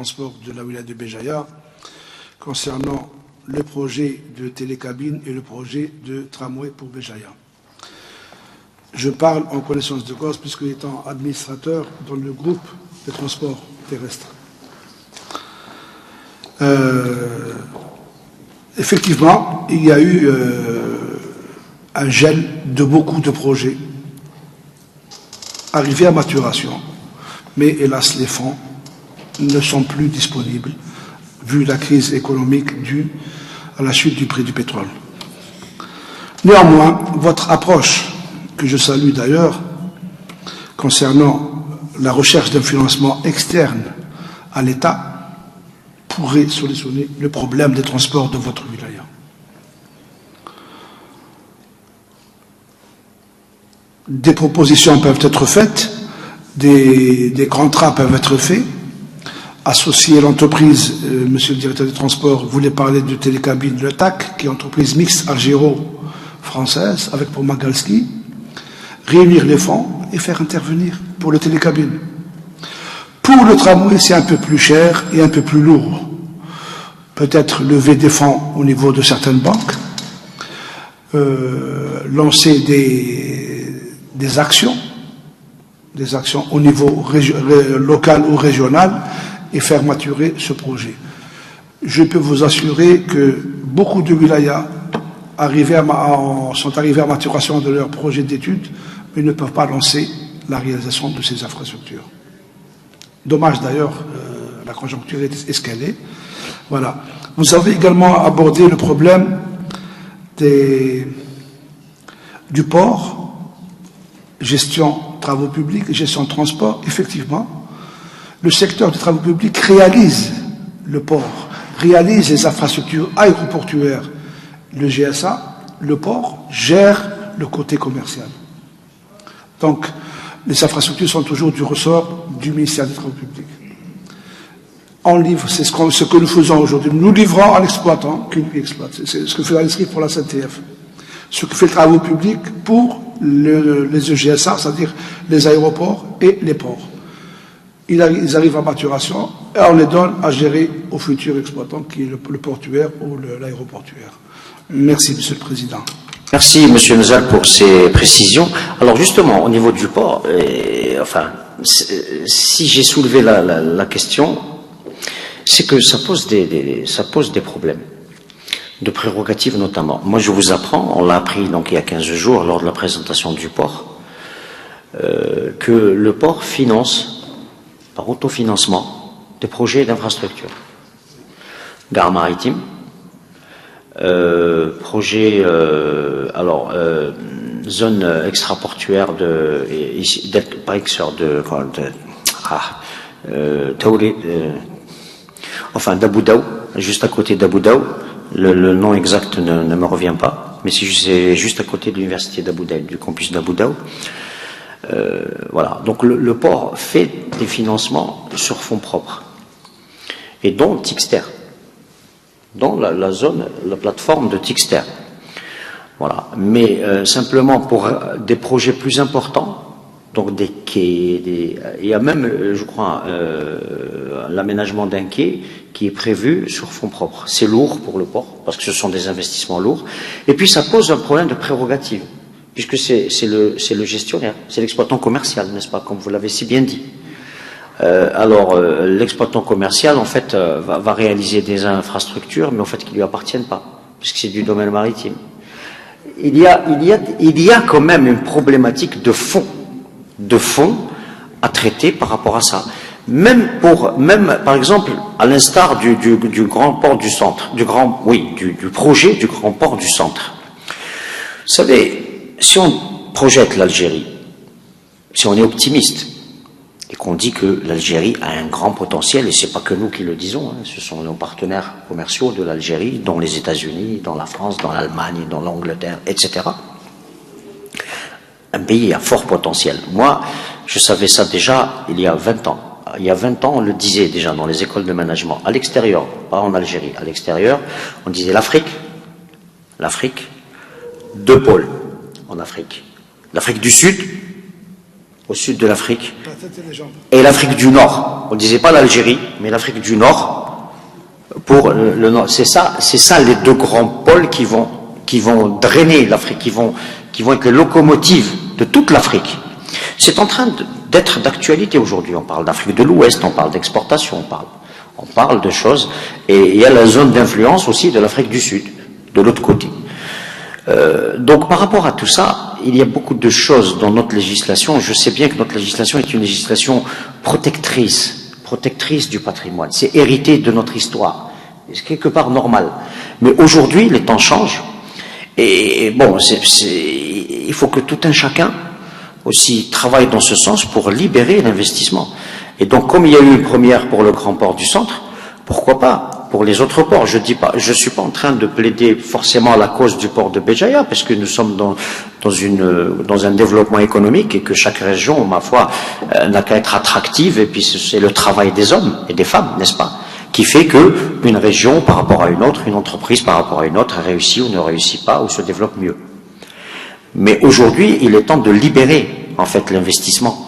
transports de la wilaya de Béjaïa concernant le projet de télécabine et le projet de tramway pour Béjaïa. Je parle en connaissance de cause puisque étant administrateur dans le groupe de transport terrestre. Effectivement, il y a eu un gel de beaucoup de projets arrivés à maturation, mais hélas les fonds ne sont plus disponibles vu la crise économique due à la chute du prix du pétrole. Néanmoins, votre approche, que je salue d'ailleurs, concernant la recherche d'un financement externe à l'État, pourrait solutionner le problème des transports de votre wilaya. Des propositions peuvent être faites, des contrats peuvent être faits, associer l'entreprise, monsieur le directeur des transports voulait parler de télécabine, le TAC, qui est entreprise mixte algéro-française, avec pour Magalski, réunir les fonds et faire intervenir pour le télécabine. Pour le tramway, c'est un peu plus cher et un peu plus lourd. Peut-être lever des fonds au niveau de certaines banques, lancer des actions au niveau local ou régional et faire maturer ce projet. Je peux vous assurer que beaucoup de wilayas sont arrivés à maturation de leur projet d'études, mais ne peuvent pas lancer la réalisation de ces infrastructures. Dommage d'ailleurs, la conjoncture est ce qu'elle est. Voilà. Vous avez également abordé le problème du port, gestion travaux publics, gestion de transport. Effectivement, le secteur des travaux publics réalise le port, réalise les infrastructures aéroportuaires. Le GSA, le port, gère le côté commercial. Donc, les infrastructures sont toujours du ressort du ministère des Travaux publics. On livre, c'est ce que nous faisons aujourd'hui. Nous livrons à l'exploitant qui lui exploite. C'est ce que fait l'INSCRI pour la CNTF. Ce que fait le travaux public pour les EGSA, c'est-à-dire les aéroports et les ports. Ils arrivent à maturation et on les donne à gérer au futur exploitant qui est le portuaire ou l'aéroportuaire. Merci, Monsieur le Président. Merci, Monsieur Nezal, pour ces précisions. Alors justement, au niveau du port, si j'ai soulevé la question, c'est que ça pose des problèmes, de prérogatives notamment. Moi, je vous apprends, on l'a appris donc il y a 15 jours lors de la présentation du port, que le port finance, par autofinancement, des projets d'infrastructure. Gare maritime, projet, zone extraportuaire d'Abu Daoud, juste à côté d'Abu Daoud. Le nom exact ne me revient pas, mais c'est juste à côté de l'université d'Abu Daoud, du campus d'Abu Daoud. Voilà. Donc le port fait des financements sur fonds propres, et dont Tixter, dans la plateforme de Tixter. Voilà. Mais simplement pour des projets plus importants, donc des quais, il y a même, je crois, l'aménagement d'un quai qui est prévu sur fonds propres. C'est lourd pour le port, parce que ce sont des investissements lourds. Et puis ça pose un problème de prérogative, puisque c'est le gestionnaire, c'est l'exploitant commercial, n'est-ce pas, comme vous l'avez si bien dit. L'exploitant commercial, en fait, va réaliser des infrastructures, mais en fait, qui ne lui appartiennent pas, puisque c'est du domaine maritime. Il y a quand même une problématique de fond à traiter par rapport à ça. Même par exemple, à l'instar du grand port du centre, du projet du grand port du centre. Vous savez, si on projette l'Algérie, si on est optimiste, et qu'on dit que l'Algérie a un grand potentiel, et c'est pas que nous qui le disons, hein, ce sont nos partenaires commerciaux de l'Algérie, dont les États-Unis, dont la France, dont l'Allemagne, dont l'Angleterre, etc. Un pays à fort potentiel. Moi, je savais ça déjà il y a 20 ans. Il y a 20 ans, on le disait déjà dans les écoles de management, à l'extérieur, pas en Algérie, à l'extérieur, on disait l'Afrique, 2 pôles en Afrique. L'Afrique du Sud, au sud de l'Afrique, La tête et les jambes. et l'Afrique du Nord. On ne disait pas l'Algérie, mais l'Afrique du Nord, pour le Nord. C'est ça les deux grands pôles qui vont drainer l'Afrique, qui vont être les locomotives de toute l'Afrique. C'est en train d'être d'actualité aujourd'hui. On parle d'Afrique de l'Ouest, on parle d'exportation, on parle de choses, et il y a la zone d'influence aussi de l'Afrique du Sud, de l'autre côté. Donc par rapport à tout ça, il y a beaucoup de choses dans notre législation. Je sais bien que notre législation est une législation protectrice du patrimoine. C'est hérité de notre histoire. C'est quelque part normal. Mais aujourd'hui, les temps changent. Et bon, il faut que tout un chacun aussi travaille dans ce sens pour libérer l'investissement. Et donc, comme il y a eu une première pour le grand port du centre, pourquoi pas pour les autres ports? Je suis pas en train de plaider forcément à la cause du port de Béjaïa, parce que nous sommes dans un développement économique et que chaque région, ma foi, n'a qu'à être attractive, et puis c'est le travail des hommes et des femmes, n'est-ce pas, qui fait que une région par rapport à une autre, une entreprise par rapport à une autre, réussit ou ne réussit pas, ou se développe mieux. Mais aujourd'hui, il est temps de libérer, en fait, l'investissement,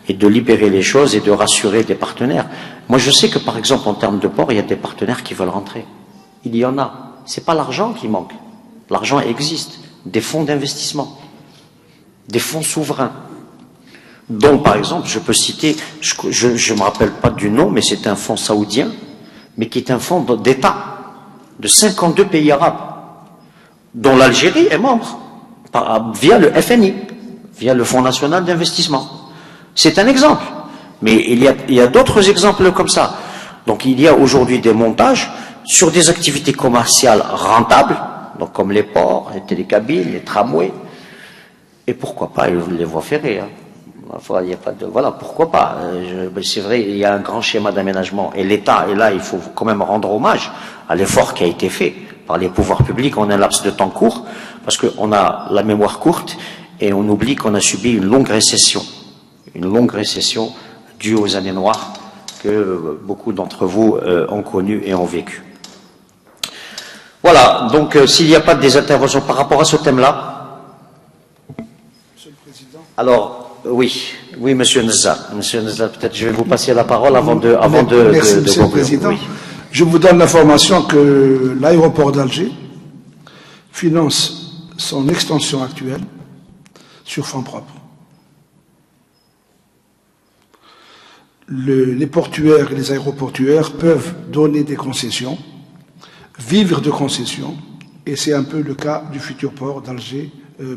et de libérer les choses et de rassurer des partenaires. Moi, je sais que, par exemple, en termes de port, il y a des partenaires qui veulent rentrer. Il y en a. C'est pas l'argent qui manque. L'argent existe. Des fonds d'investissement. Des fonds souverains. Donc, par exemple, je peux citer, je ne me rappelle pas du nom, mais c'est un fonds saoudien, mais qui est un fonds d'État de 52 pays arabes, dont l'Algérie est membre, via le FNI, via le Fonds national d'investissement. C'est un exemple. Mais il y a d'autres exemples comme ça. Donc il y a aujourd'hui des montages sur des activités commerciales rentables, donc comme les ports, les télécabines, les tramways, et pourquoi pas les voies ferrées. Hein. Il y a pas de, voilà, pourquoi pas. C'est vrai, il y a un grand schéma d'aménagement, et l'État, et là il faut quand même rendre hommage à l'effort qui a été fait par les pouvoirs publics en un laps de temps court, parce qu'on a la mémoire courte, et on oublie qu'on a subi une longue récession due aux années noires que beaucoup d'entre vous ont connues et ont vécues. Voilà, donc s'il n'y a pas des interventions par rapport à ce thème-là. Monsieur le Président. Alors, oui, Monsieur Nzar. Monsieur Nzar, peut-être je vais vous passer la parole avant de Merci, Monsieur le Président. Oui. Je vous donne l'information que l'aéroport d'Alger finance son extension actuelle sur fonds propres. Les portuaires et les aéroportuaires peuvent donner des concessions, vivre de concessions, et c'est un peu le cas du futur port d'Alger,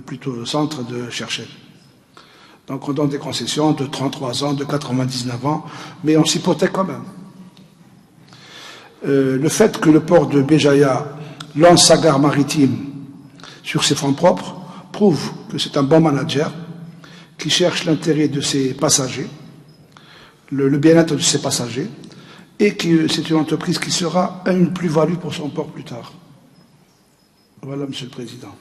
plutôt au centre de Cherchel. Donc on donne des concessions de 33 ans, de 99 ans, mais on s'hypothèque quand même. Le fait que le port de Béjaïa lance sa gare maritime sur ses fonds propres prouve que c'est un bon manager qui cherche l'intérêt de ses passagers, le bien-être de ses passagers, et que c'est une entreprise qui sera une plus-value pour son port plus tard. Voilà, Monsieur le Président.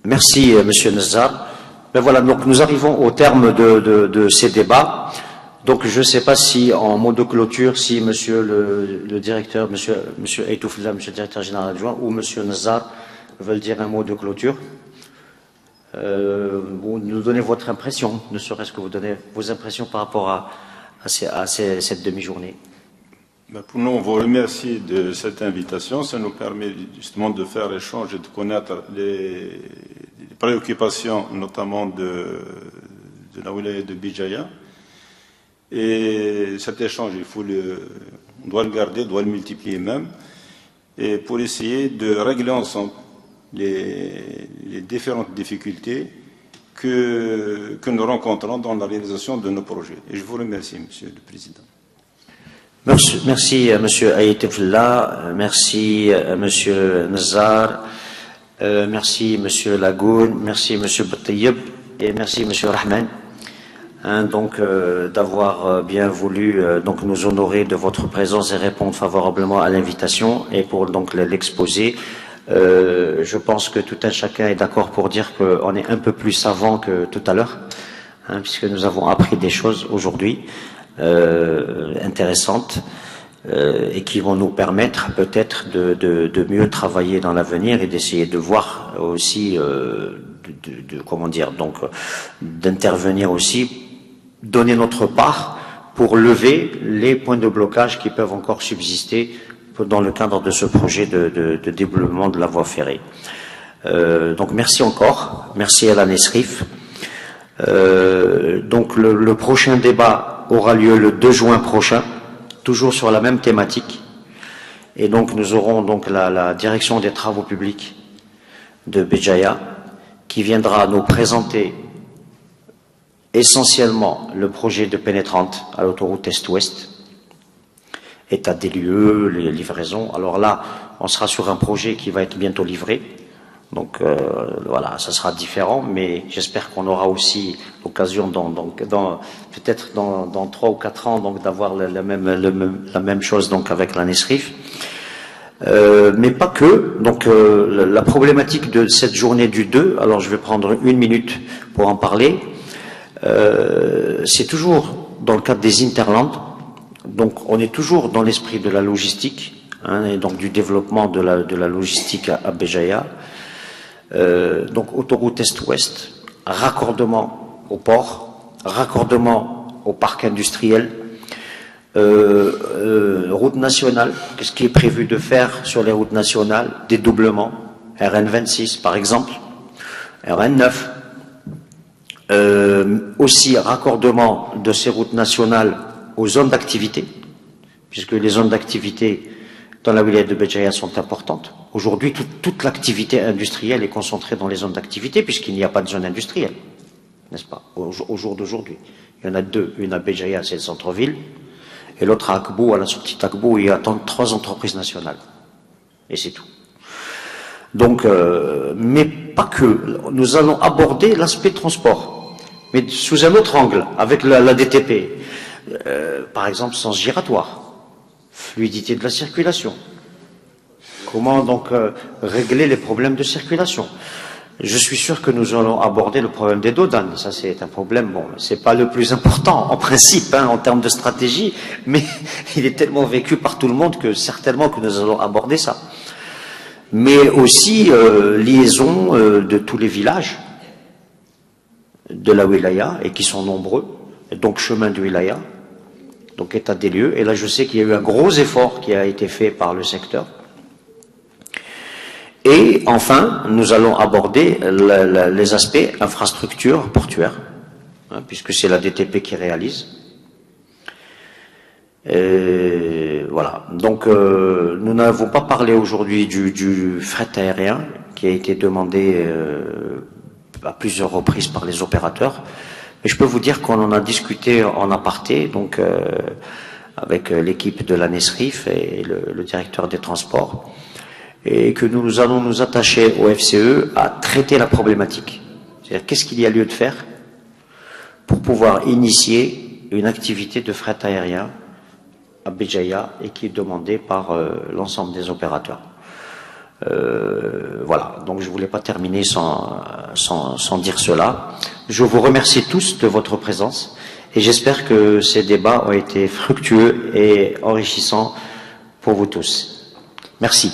Merci, Monsieur Nzar. Ben voilà, donc nous arrivons au terme de ces débats. Donc je ne sais pas si, en mot de clôture, si Monsieur le directeur, Monsieur Aïtoufla, Monsieur le directeur général adjoint, ou Monsieur Nzar veulent dire un mot de clôture. Vous nous donnez votre impression, ne serait-ce que vous donnez vos impressions par rapport à cette demi-journée. Pour nous, on vous remercie de cette invitation. Ça nous permet justement de faire échange et de connaître les préoccupations, notamment de la wilaya de Béjaïa. Et cet échange, on doit le garder, on doit le multiplier même, et pour essayer de régler ensemble les différentes difficultés que nous rencontrons dans la réalisation de nos projets. Et je vous remercie, Monsieur le Président. Merci Monsieur Aïtoufla, merci Monsieur Nzar, merci Monsieur Lagoun, merci Monsieur Boutayeb et merci Monsieur Rahman. Donc d'avoir bien voulu donc nous honorer de votre présence et répondre favorablement à l'invitation et pour donc l'exposer. Je pense que tout un chacun est d'accord pour dire qu'on est un peu plus savant que tout à l'heure, puisque nous avons appris des choses aujourd'hui intéressantes et qui vont nous permettre peut-être de mieux travailler dans l'avenir et d'essayer de voir aussi comment dire, donc d'intervenir aussi, donner notre part pour lever les points de blocage qui peuvent encore subsister dans le cadre de ce projet de développement de la voie ferrée. Donc merci encore, merci à la Nesrif. Donc le prochain débat aura lieu le 2 juin prochain, toujours sur la même thématique. Et donc nous aurons donc la direction des travaux publics de Béjaïa qui viendra nous présenter essentiellement le projet de pénétrante à l'autoroute Est-Ouest, état des lieux, les livraisons. Alors là, on sera sur un projet qui va être bientôt livré. Donc voilà, ça sera différent, mais j'espère qu'on aura aussi l'occasion, peut-être dans 3 ou 4 ans, donc d'avoir la même chose donc avec la Nesrif. Mais pas que. Donc la problématique de cette journée du 2, alors je vais prendre 1 minute pour en parler. C'est toujours dans le cadre des Interlands. Donc on est toujours dans l'esprit de la logistique, hein, et donc du développement de la logistique à Béjaïa. Donc autoroute Est-Ouest, raccordement au port, raccordement au parc industriel, route nationale, qu'est-ce qui est prévu de faire sur les routes nationales, dédoublement, RN26 par exemple, RN9, aussi raccordement de ces routes nationales aux zones d'activité, puisque les zones d'activité dans la wilaya de Béjaïa sont importantes. Aujourd'hui, toute l'activité industrielle est concentrée dans les zones d'activité, puisqu'il n'y a pas de zone industrielle, n'est-ce pas, au jour d'aujourd'hui. Il y en a 2, une à Béjaïa, c'est le centre-ville, et l'autre à Akbou, à la sortie d'Akbou, il y a 3 entreprises nationales. Et c'est tout. Donc, mais pas que. Nous allons aborder l'aspect transport, mais sous un autre angle, avec la DTP. Par exemple, sens giratoire, fluidité de la circulation. Comment donc régler les problèmes de circulation? Je suis sûr que nous allons aborder le problème des dodanes. Ça, c'est un problème, bon, c'est pas le plus important en principe, hein, en termes de stratégie, mais il est tellement vécu par tout le monde que certainement que nous allons aborder ça. Mais aussi liaison de tous les villages de la wilaya, et qui sont nombreux, et donc chemin de wilaya, donc état des lieux. Et là, je sais qu'il y a eu un gros effort qui a été fait par le secteur. Et enfin, nous allons aborder les aspects infrastructures portuaires, hein, puisque c'est la DTP qui réalise. Voilà. Donc, nous n'avons pas parlé aujourd'hui du fret aérien qui a été demandé à plusieurs reprises par les opérateurs. Mais je peux vous dire qu'on en a discuté en aparté, donc avec l'équipe de la Nesrif et le directeur des transports, et que nous allons nous attacher au FCE à traiter la problématique. C'est-à-dire, qu'est-ce qu'il y a lieu de faire pour pouvoir initier une activité de fret aérien à Béjaïa et qui est demandée par l'ensemble des opérateurs. Voilà, donc je ne voulais pas terminer sans dire cela. Je vous remercie tous de votre présence et j'espère que ces débats ont été fructueux et enrichissants pour vous tous. Merci.